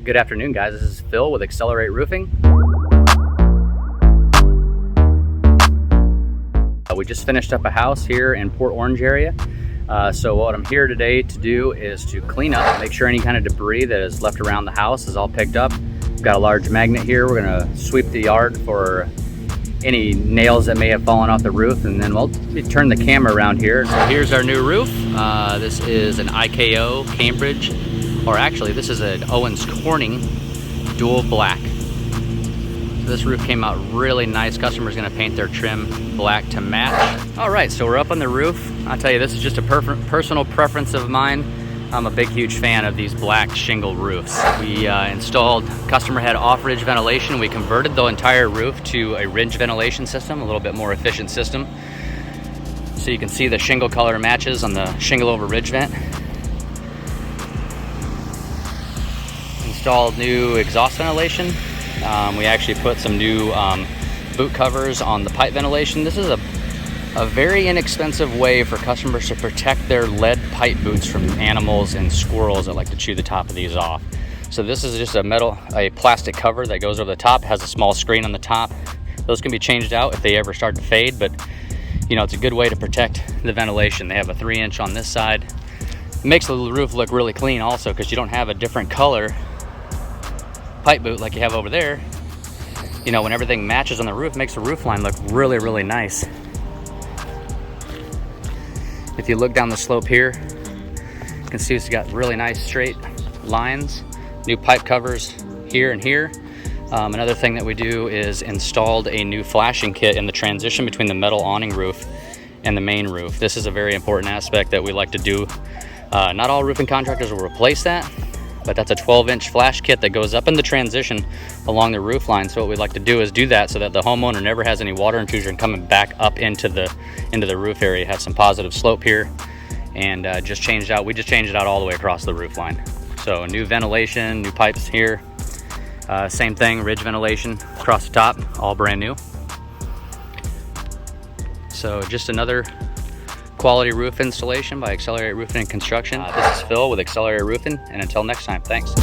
Good afternoon, guys. This is Phil with XLR8 Roofing. We just finished up a house here in Port Orange area. So what I'm here today to do is to clean up, make sure any kind of debris that is left around the house is all picked up. We've got a large magnet here. We're gonna sweep the yard for any nails that may have fallen off the roof, and then we'll turn the camera around here. So here's our new roof. This is an IKO Cambridge, or actually this is an Owens Corning dual black. So this roof came out really nice. Customer's gonna paint their trim black to match. All right, so we're up on the roof. I'll tell you, this is just a personal preference of mine. I'm a big, huge fan of these black shingle roofs. We installed, customer had off-ridge ventilation. We converted the entire roof to a ridge ventilation system, a little bit more efficient system. So you can see the shingle color matches on the shingle over ridge vent. Installed new exhaust ventilation. We actually put some new boot covers on the pipe ventilation. This is a very inexpensive way for customers to protect their lead pipe boots from animals and squirrels that like to chew the top of these off. So this is just a plastic cover that goes over the top, has a small screen on the top. Those can be changed out if they ever start to fade, but you know, it's a good way to protect the ventilation. They have a 3-inch on this side. It makes the roof look really clean also, because you don't have a different color pipe boot like you have over there. You know, when everything matches on the roof, makes the roof line look really, really nice. If you look down the slope here, you can see it's got really nice straight lines. New pipe covers here and here. Another thing that we do is installed a new flashing kit in the transition between the metal awning roof and the main roof. This is a very important aspect that we like to do. Not all roofing contractors will replace that, but that's a 12-inch flash kit that goes up in the transition along the roof line. So what we like to do is do that so that the homeowner never has any water intrusion coming back up into the roof area. Have some positive slope here, and we just changed it out all the way across the roof line. So new ventilation, new pipes here. Same thing, ridge ventilation across the top, all brand new. So just another quality roof installation by XLR8 Roofing and Construction. This is Phil with XLR8 Roofing, and until next time, thanks.